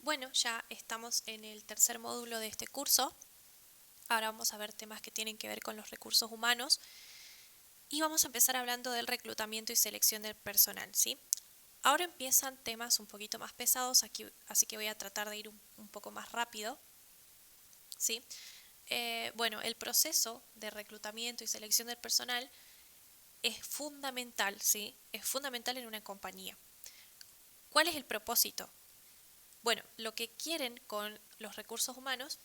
Bueno, ya estamos en el tercer módulo de este curso. Ahora vamos a ver temas que tienen que ver con los recursos humanos y vamos a empezar hablando del reclutamiento y selección del personal, ¿sí? Ahora empiezan temas un poquito más pesados, así que voy a tratar de ir un poco más rápido, ¿sí? Bueno, el proceso de reclutamiento y selección del personal es fundamental, ¿sí? Es fundamental en una compañía. ¿Cuál es el propósito? Bueno, lo que quieren con los recursos humanos,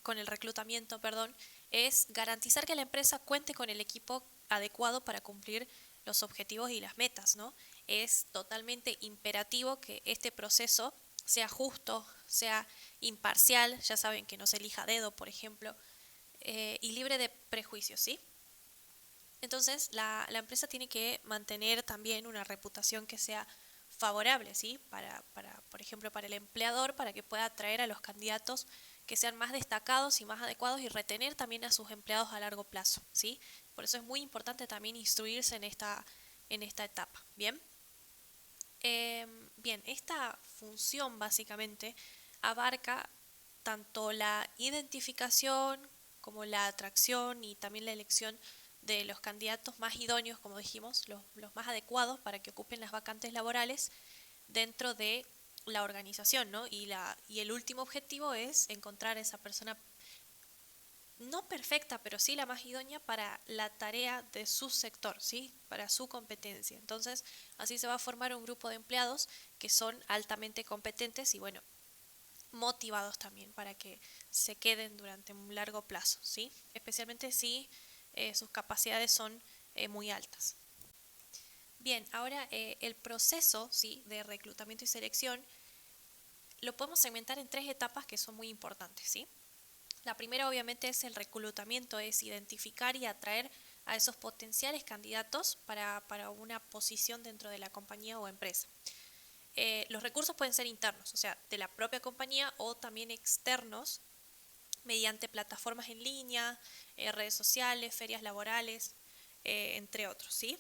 con el reclutamiento, perdón, es garantizar que la empresa cuente con el equipo adecuado para cumplir los objetivos y las metas, ¿no? Es totalmente imperativo que este proceso sea justo, sea imparcial, ya saben que no se elija a dedo, por ejemplo, y libre de prejuicios, ¿sí? Entonces, la empresa tiene que mantener también una reputación que sea favorable, ¿sí? Por ejemplo, para el empleador, para que pueda atraer a los candidatos que sean más destacados y más adecuados y retener también a sus empleados a largo plazo, ¿sí? Por eso es muy importante también instruirse en esta etapa, ¿bien? Bien, esta función básicamente abarca tanto la identificación como la atracción y también la elección de los candidatos más idóneos, como dijimos, los más adecuados para que ocupen las vacantes laborales dentro de la organización, ¿no? Y el último objetivo es encontrar a esa persona no perfecta, pero sí la más idónea para la tarea de su sector, ¿sí? Para su competencia. Entonces, así se va a formar un grupo de empleados que son altamente competentes y, bueno, motivados también para que se queden durante un largo plazo, ¿sí? Especialmente si sus capacidades son muy altas. Bien, ahora el proceso, ¿sí?, de reclutamiento y selección lo podemos segmentar en tres etapas que son muy importantes, ¿sí? La primera obviamente es el reclutamiento, es identificar y atraer a esos potenciales candidatos para una posición dentro de la compañía o empresa. Los recursos pueden ser internos, o sea, de la propia compañía o también externos mediante plataformas en línea, redes sociales, ferias laborales, entre otros, ¿sí?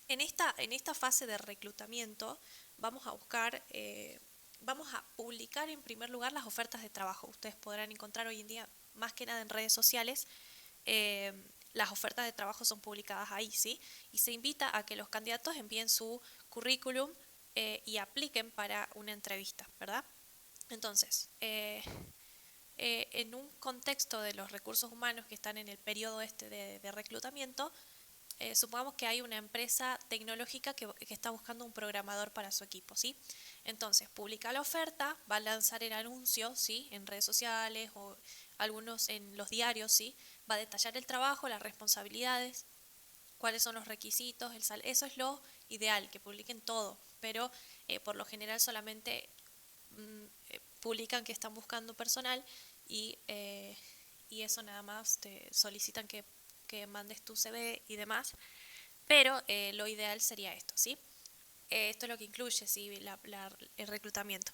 En esta fase de reclutamiento vamos a buscar, vamos a publicar en primer lugar las ofertas de trabajo. Ustedes podrán encontrar hoy en día, más que nada en redes sociales, las ofertas de trabajo son publicadas ahí, ¿sí? Y se invita a que los candidatos envíen su currículum y apliquen para una entrevista, ¿verdad? Entonces, en un contexto de los recursos humanos que están en el periodo este de reclutamiento, supongamos que hay una empresa tecnológica que está buscando un programador para su equipo, ¿sí? Entonces, publica la oferta, va a lanzar el anuncio, ¿sí?, en redes sociales o algunos en los diarios, ¿sí? Va a detallar el trabajo, las responsabilidades, cuáles son los requisitos, eso es lo ideal, que publiquen todo, pero por lo general solamente publican que están buscando personal y eso nada más te solicitan que mandes tu CV y demás, pero lo ideal sería esto, ¿sí? Esto es lo que incluye, ¿sí?, el reclutamiento.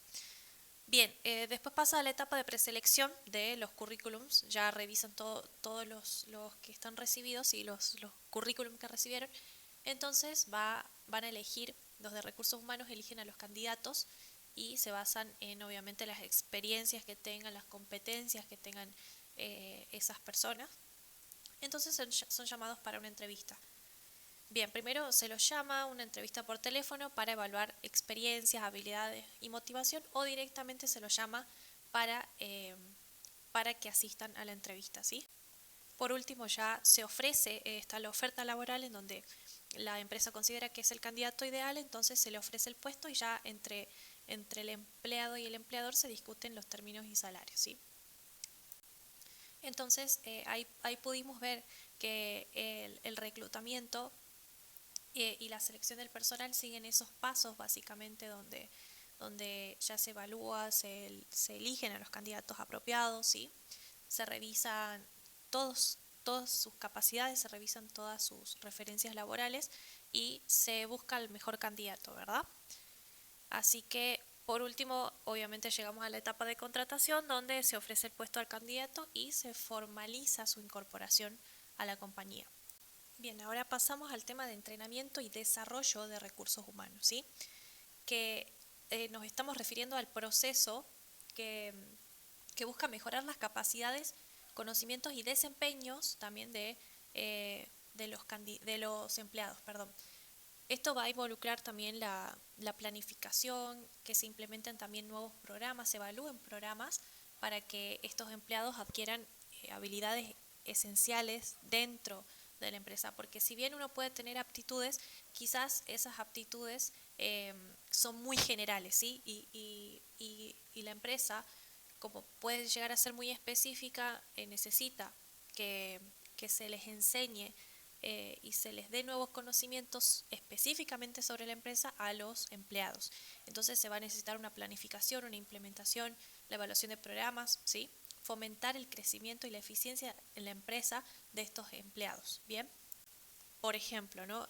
Bien, después pasa a la etapa de preselección de los currículums, ya revisan todos los que están recibidos y los currículums que recibieron, entonces van a elegir, los de recursos humanos eligen a los candidatos y se basan en obviamente las experiencias que tengan, las competencias que tengan esas personas, entonces son llamados para una entrevista. Bien, primero se los llama a una entrevista por teléfono para evaluar experiencias, habilidades y motivación, o directamente se los llama para que asistan a la entrevista, ¿sí? Por último, ya se ofrece, está la oferta laboral en donde la empresa considera que es el candidato ideal, entonces se le ofrece el puesto y ya entre el empleado y el empleador se discuten los términos y salarios, ¿sí? Entonces, ahí pudimos ver que el reclutamiento y la selección del personal siguen esos pasos básicamente donde ya se evalúa, se eligen a los candidatos apropiados, ¿sí? Se revisan todas sus capacidades, se revisan todas sus referencias laborales y se busca el mejor candidato, ¿verdad? Así que, por último, obviamente llegamos a la etapa de contratación donde se ofrece el puesto al candidato y se formaliza su incorporación a la compañía. Bien, ahora pasamos al tema de entrenamiento y desarrollo de recursos humanos, ¿sí? Que nos estamos refiriendo al proceso que, que busca mejorar las capacidades, conocimientos y desempeños también de los empleados. Perdón. Esto va a involucrar también la planificación, que se implementen también nuevos programas, se evalúen programas para que estos empleados adquieran habilidades esenciales dentro de la empresa, porque si bien uno puede tener aptitudes, quizás esas aptitudes son muy generales, ¿sí? Y la empresa, como puede llegar a ser muy específica, necesita que, que se les enseñe y se les dé nuevos conocimientos específicamente sobre la empresa a los empleados. Entonces se va a necesitar una planificación, una implementación, la evaluación de programas, ¿sí? Fomentar el crecimiento y la eficiencia en la empresa de estos empleados. Bien, por ejemplo, ¿no?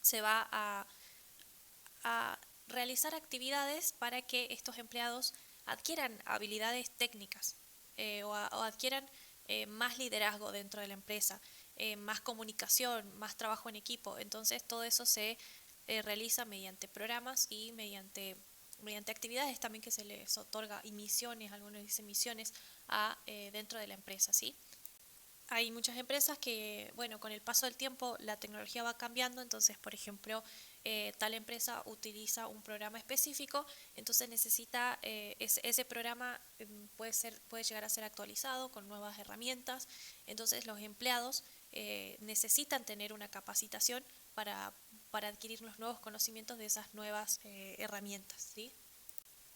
Se va a realizar actividades para que estos empleados adquieran habilidades técnicas o adquieran más liderazgo dentro de la empresa, más comunicación, más trabajo en equipo. Entonces todo eso se realiza mediante programas y mediante actividades también que se les otorga, y misiones, algunos dicen misiones, dentro de la empresa, ¿sí? Hay muchas empresas que, bueno, con el paso del tiempo la tecnología va cambiando, entonces, por ejemplo, tal empresa utiliza un programa específico, entonces necesita ese programa puede llegar a ser actualizado con nuevas herramientas, entonces los empleados necesitan tener una capacitación para adquirir los nuevos conocimientos de esas nuevas herramientas, ¿sí?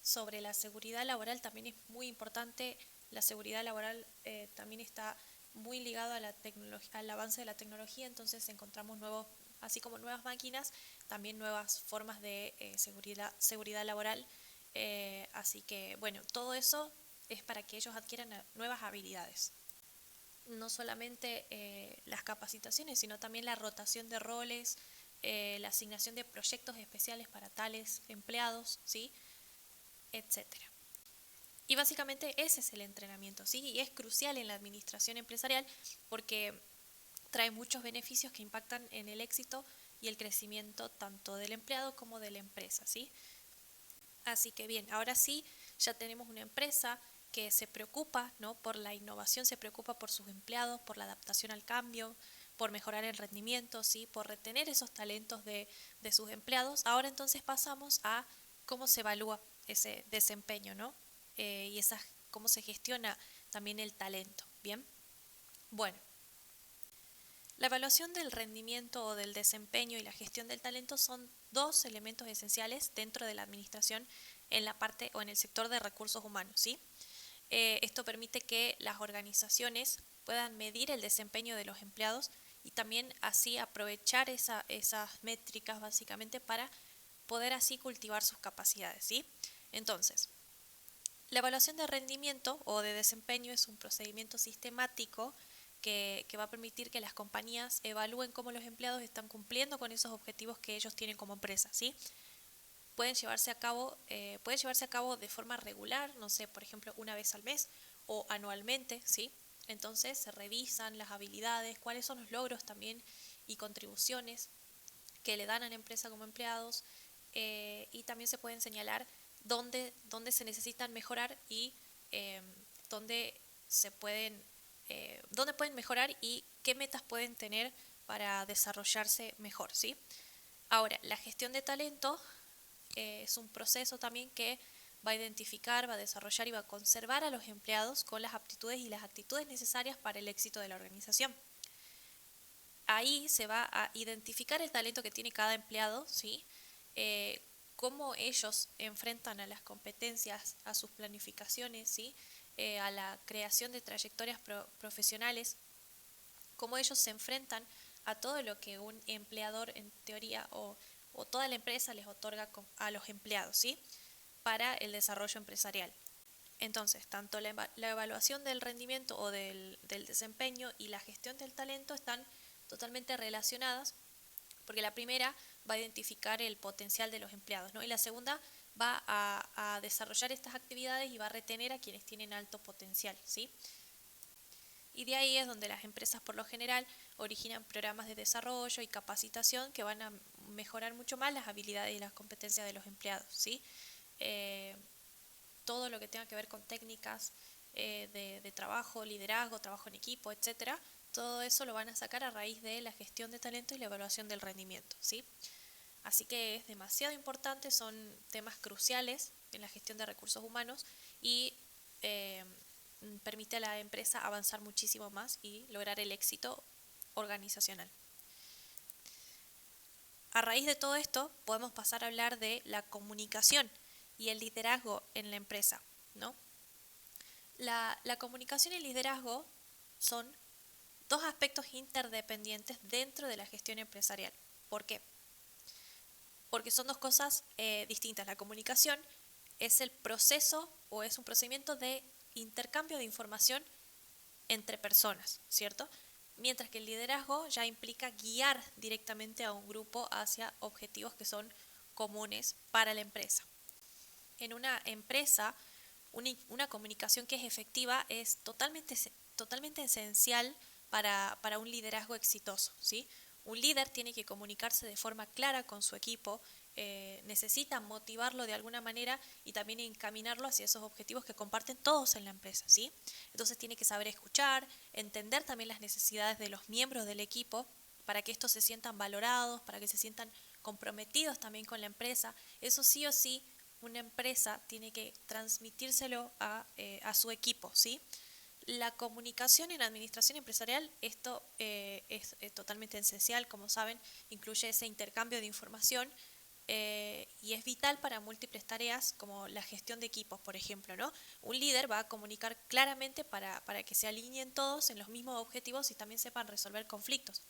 Sobre la seguridad laboral también es muy importante. La seguridad laboral también está muy ligado a al avance de la tecnología, entonces encontramos así como nuevas máquinas, también nuevas formas de seguridad laboral. Así que, bueno, todo eso es para que ellos adquieran nuevas habilidades. No solamente las capacitaciones, sino también la rotación de roles, la asignación de proyectos especiales para tales empleados, ¿sí? Etcétera. Y básicamente ese es el entrenamiento, ¿sí? Y es crucial en la administración empresarial porque trae muchos beneficios que impactan en el éxito y el crecimiento tanto del empleado como de la empresa, ¿sí? Así que bien, ahora sí, ya tenemos una empresa que se preocupa, ¿no?, por la innovación, se preocupa por sus empleados, por la adaptación al cambio, por mejorar el rendimiento, ¿sí?, por retener esos talentos de sus empleados. Ahora entonces pasamos a cómo se evalúa ese desempeño, ¿no? Y cómo se gestiona también el talento. Bien, bueno, la evaluación del rendimiento o del desempeño y la gestión del talento son dos elementos esenciales dentro de la administración en la parte o en el sector de recursos humanos, ¿sí? Esto permite que las organizaciones puedan medir el desempeño de los empleados y también así aprovechar esas métricas básicamente para poder así cultivar sus capacidades, ¿sí? Entonces, la evaluación de rendimiento o de desempeño es un procedimiento sistemático que va a permitir que las compañías evalúen cómo los empleados están cumpliendo con esos objetivos que ellos tienen como empresa, ¿sí? Puede llevarse a cabo de forma regular, no sé, por ejemplo, una vez al mes o anualmente, ¿sí? Entonces se revisan las habilidades, cuáles son los logros también y contribuciones que le dan a la empresa como empleados, y también se pueden señalar dónde se necesitan mejorar y eh, dónde dónde pueden mejorar y qué metas pueden tener para desarrollarse mejor, ¿sí? Ahora, la gestión de talento es un proceso también que va a identificar, va a desarrollar y va a conservar a los empleados con las aptitudes y las actitudes necesarias para el éxito de la organización. Ahí se va a identificar el talento que tiene cada empleado, ¿sí? Cómo ellos enfrentan a las competencias, a sus planificaciones, ¿sí? A la creación de trayectorias profesionales, cómo ellos se enfrentan a todo lo que un empleador en teoría o toda la empresa les otorga a los empleados, ¿sí?, para el desarrollo empresarial. Entonces, tanto la evaluación del rendimiento o del desempeño y la gestión del talento están totalmente relacionadas, porque la primera va a identificar el potencial de los empleados, ¿no? Y la segunda va a desarrollar estas actividades y va a retener a quienes tienen alto potencial, ¿sí? Y de ahí es donde las empresas por lo general originan programas de desarrollo y capacitación que van a mejorar mucho más las habilidades y las competencias de los empleados, ¿sí? Todo lo que tenga que ver con técnicas de trabajo, liderazgo, trabajo en equipo, etcétera, todo eso lo van a sacar a raíz de la gestión de talento y la evaluación del rendimiento, ¿sí? Así que es demasiado importante, son temas cruciales en la gestión de recursos humanos y permite a la empresa avanzar muchísimo más y lograr el éxito organizacional. A raíz de todo esto podemos pasar a hablar de la comunicación y el liderazgo en la empresa, ¿no? La comunicación y el liderazgo son dos aspectos interdependientes dentro de la gestión empresarial. ¿Por qué? Porque son dos cosas distintas. La comunicación es el proceso o es un procedimiento de intercambio de información entre personas, ¿cierto? Mientras que el liderazgo ya implica guiar directamente a un grupo hacia objetivos que son comunes para la empresa. En una empresa, una comunicación que es efectiva es totalmente esencial para un liderazgo exitoso, ¿sí? Un líder tiene que comunicarse de forma clara con su equipo, necesita motivarlo de alguna manera y también encaminarlo hacia esos objetivos que comparten todos en la empresa, ¿sí? Entonces tiene que saber escuchar, entender también las necesidades de los miembros del equipo para que estos se sientan valorados, para que se sientan comprometidos también con la empresa. Eso sí o sí, una empresa tiene que transmitírselo a su equipo, ¿sí? La comunicación en la administración empresarial, esto es totalmente esencial, como saben, incluye ese intercambio de información y es vital para múltiples tareas como la gestión de equipos, por ejemplo, ¿no? Un líder va a comunicar claramente para que se alineen todos en los mismos objetivos y también sepan resolver conflictos.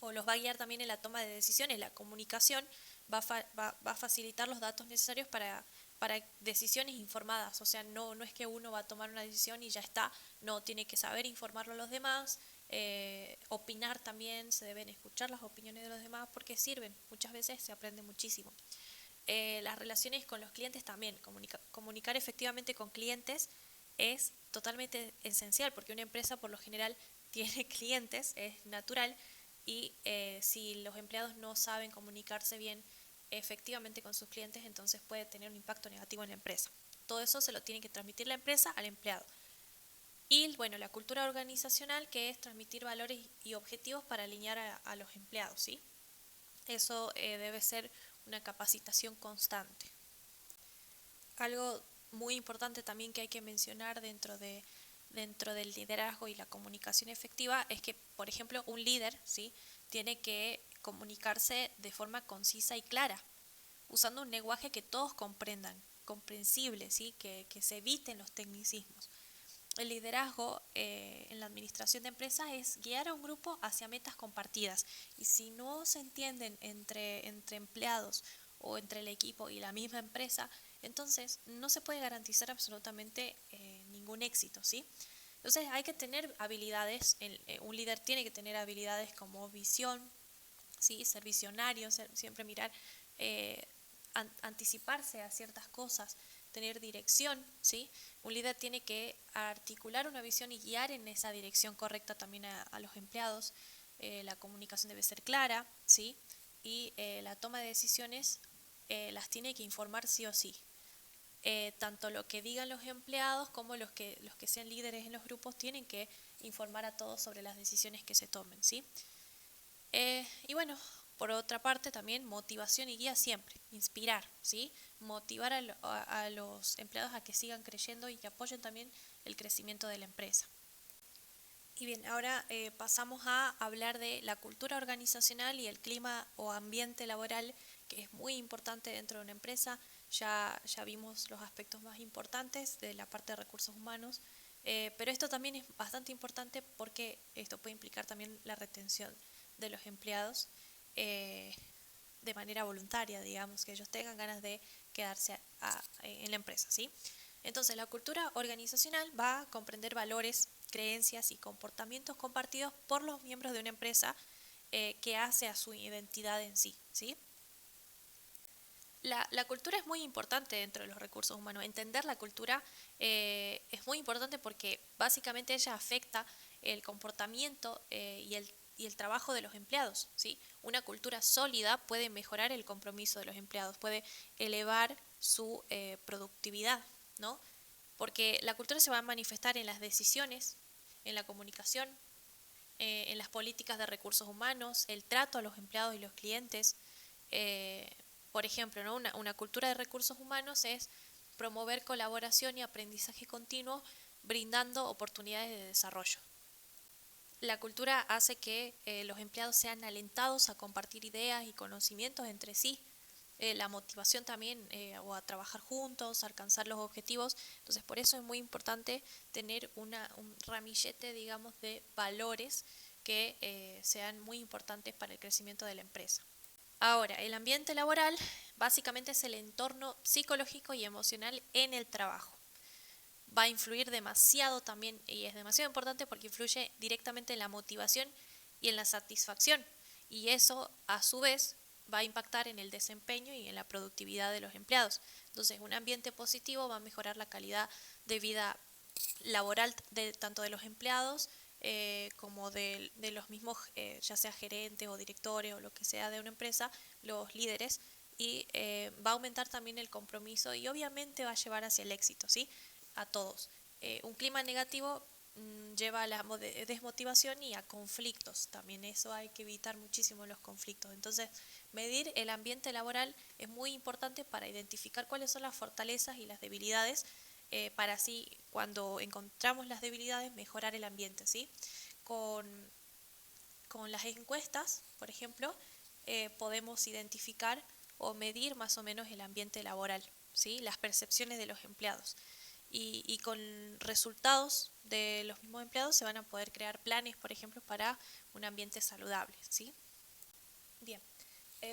O los va a guiar también en la toma de decisiones. La comunicación va a facilitar los datos necesarios para decisiones informadas. O sea, no es que uno va a tomar una decisión y ya está. No, tiene que saber informarlo a los demás, opinar también, se deben escuchar las opiniones de los demás porque sirven. Muchas veces se aprende muchísimo. Las relaciones con los clientes también. Comunicar efectivamente con clientes es totalmente esencial porque una empresa por lo general tiene clientes, es natural, y si los empleados no saben comunicarse bien efectivamente con sus clientes, entonces puede tener un impacto negativo en la empresa. Todo eso se lo tiene que transmitir la empresa al empleado. Y bueno, la cultura organizacional, que es transmitir valores y objetivos para alinear a los empleados, ¿sí? Eso debe ser una capacitación constante. Algo muy importante también que hay que mencionar dentro del liderazgo y la comunicación efectiva es que, por ejemplo, un líder, ¿sí?, tiene que comunicarse de forma concisa y clara, usando un lenguaje que todos comprendan, comprensible, ¿sí?, que se eviten los tecnicismos. El liderazgo en la administración de empresas es guiar a un grupo hacia metas compartidas, y si no se entienden entre empleados o entre el equipo y la misma empresa, entonces no se puede garantizar absolutamente ningún éxito, ¿sí? Entonces hay que tener habilidades, un líder tiene que tener habilidades como visión, ¿sí?, ser visionario, siempre mirar, anticiparse a ciertas cosas, tener dirección, ¿sí? Un líder tiene que articular una visión y guiar en esa dirección correcta también a los empleados. La comunicación debe ser clara, ¿sí? Y la toma de decisiones las tiene que informar sí o sí. Tanto lo que digan los empleados como los que sean líderes en los grupos tienen que informar a todos sobre las decisiones que se tomen, ¿sí? Y bueno, por otra parte también motivación y guía siempre, inspirar, ¿sí? Motivar a los empleados a que sigan creyendo y que apoyen también el crecimiento de la empresa. Y bien, ahora pasamos a hablar de la cultura organizacional y el clima o ambiente laboral, que es muy importante dentro de una empresa. Ya vimos los aspectos más importantes de la parte de recursos humanos, pero esto también es bastante importante porque esto puede implicar también la retención de los empleados de manera voluntaria, digamos, que ellos tengan ganas de quedarse en la empresa, ¿sí? Entonces, la cultura organizacional va a comprender valores, creencias y comportamientos compartidos por los miembros de una empresa que hace a su identidad en sí, ¿sí? La cultura es muy importante dentro de los recursos humanos. Entender la cultura es muy importante porque básicamente ella afecta el comportamiento y el trabajo de los empleados, ¿sí? Una cultura sólida puede mejorar el compromiso de los empleados, puede elevar su productividad, ¿no? Porque la cultura se va a manifestar en las decisiones, en la comunicación, en las políticas de recursos humanos, el trato a los empleados y los clientes. Por ejemplo, ¿no? Una cultura de recursos humanos es promover colaboración y aprendizaje continuo, brindando oportunidades de desarrollo. La cultura hace que los empleados sean alentados a compartir ideas y conocimientos entre sí. La motivación también, o a trabajar juntos, a alcanzar los objetivos. Entonces, por eso es muy importante tener un ramillete, digamos, de valores que sean muy importantes para el crecimiento de la empresa. Ahora, el ambiente laboral básicamente es el entorno psicológico y emocional en el trabajo. Va a influir demasiado también, y es demasiado importante porque influye directamente en la motivación y en la satisfacción, y eso a su vez va a impactar en el desempeño y en la productividad de los empleados. Entonces, un ambiente positivo va a mejorar la calidad de vida laboral tanto de los empleados como de los mismos, ya sea gerentes o directores o lo que sea de una empresa, los líderes, y va a aumentar también el compromiso y obviamente va a llevar hacia el éxito, ¿sí? A todos. Un clima negativo lleva a la desmotivación y a conflictos. También eso hay que evitar muchísimo los conflictos. Entonces, medir el ambiente laboral es muy importante para identificar cuáles son las fortalezas y las debilidades, para así, cuando encontramos las debilidades, mejorar el ambiente, ¿sí? Con las encuestas, por ejemplo, podemos identificar o medir más o menos el ambiente laboral, ¿sí? Las percepciones de los empleados. Y con resultados de los mismos empleados se van a poder crear planes, por ejemplo, para un ambiente saludable, ¿sí? Bien.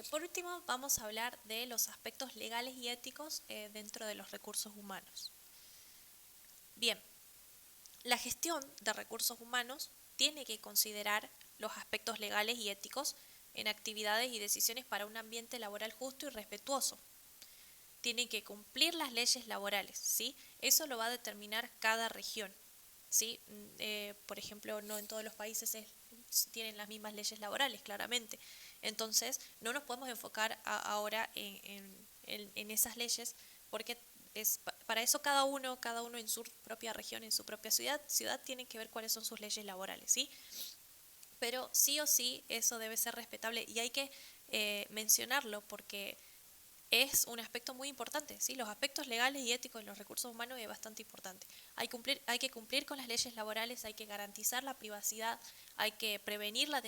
Por último, vamos a hablar de los aspectos legales y éticos dentro de los recursos humanos. Bien, la gestión de recursos humanos tiene que considerar los aspectos legales y éticos en actividades y decisiones para un ambiente laboral justo y respetuoso. Tiene que cumplir las leyes laborales, ¿sí? Eso lo va a determinar cada región, ¿sí? Por ejemplo, no en todos los países tienen las mismas leyes laborales, claramente. Entonces, no nos podemos enfocar ahora en esas leyes, porque para eso cada uno en su propia región, en su propia ciudad tiene que ver cuáles son sus leyes laborales, ¿sí? Pero sí o sí eso debe ser respetable y hay que mencionarlo porque es un aspecto muy importante, ¿sí? Los aspectos legales y éticos de los recursos humanos es bastante importante. Hay que cumplir con las leyes laborales, hay que garantizar la privacidad, hay que prevenir la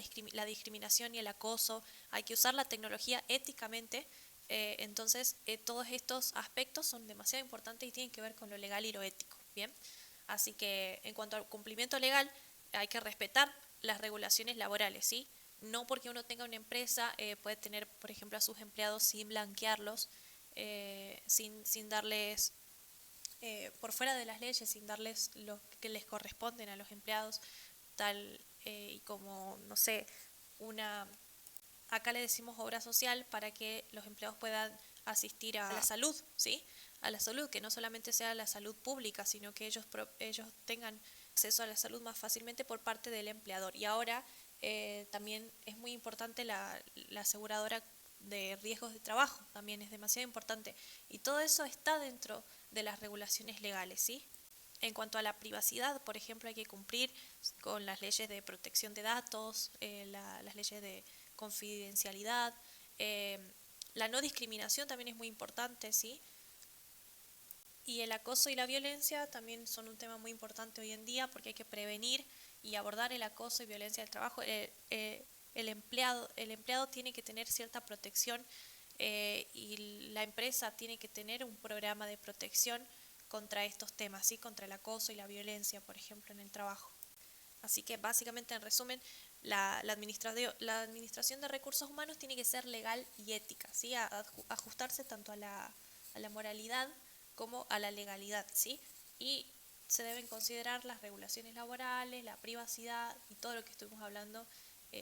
discriminación y el acoso, hay que usar la tecnología éticamente. Entonces, todos estos aspectos son demasiado importantes y tienen que ver con lo legal y lo ético, ¿bien? Así que, en cuanto al cumplimiento legal, hay que respetar las regulaciones laborales, ¿sí? No porque uno tenga una empresa puede tener, por ejemplo, a sus empleados sin blanquearlos, sin darles, por fuera de las leyes, sin darles lo que les corresponden a los empleados, tal y como, no sé, acá le decimos obra social para que los empleados puedan asistir a la salud, ¿sí? A la salud, que no solamente sea la salud pública, sino que ellos tengan acceso a la salud más fácilmente por parte del empleador. Y ahora también es muy importante la aseguradora de riesgos de trabajo, también es demasiado importante. Y todo eso está dentro de las regulaciones legales, ¿sí? En cuanto a la privacidad, por ejemplo, hay que cumplir con las leyes de protección de datos, las leyes de confidencialidad, la no discriminación también es muy importante, ¿sí? Y el acoso y la violencia también son un tema muy importante hoy en día porque hay que prevenir y abordar el acoso y violencia del trabajo. El empleado tiene que tener cierta protección y la empresa tiene que tener un programa de protección contra estos temas, ¿sí? Contra el acoso y la violencia, por ejemplo, en el trabajo. Así que básicamente, en resumen, la administración de recursos humanos tiene que ser legal y ética, ¿sí? Ajustarse tanto a la moralidad como a la legalidad, ¿sí? Y se deben considerar las regulaciones laborales, la privacidad y todo lo que estuvimos hablando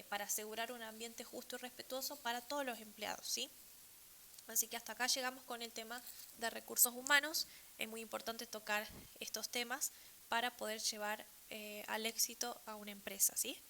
para asegurar un ambiente justo y respetuoso para todos los empleados, ¿sí? Así que hasta acá llegamos con el tema de recursos humanos. Es muy importante tocar estos temas para poder llevar al éxito a una empresa, ¿sí?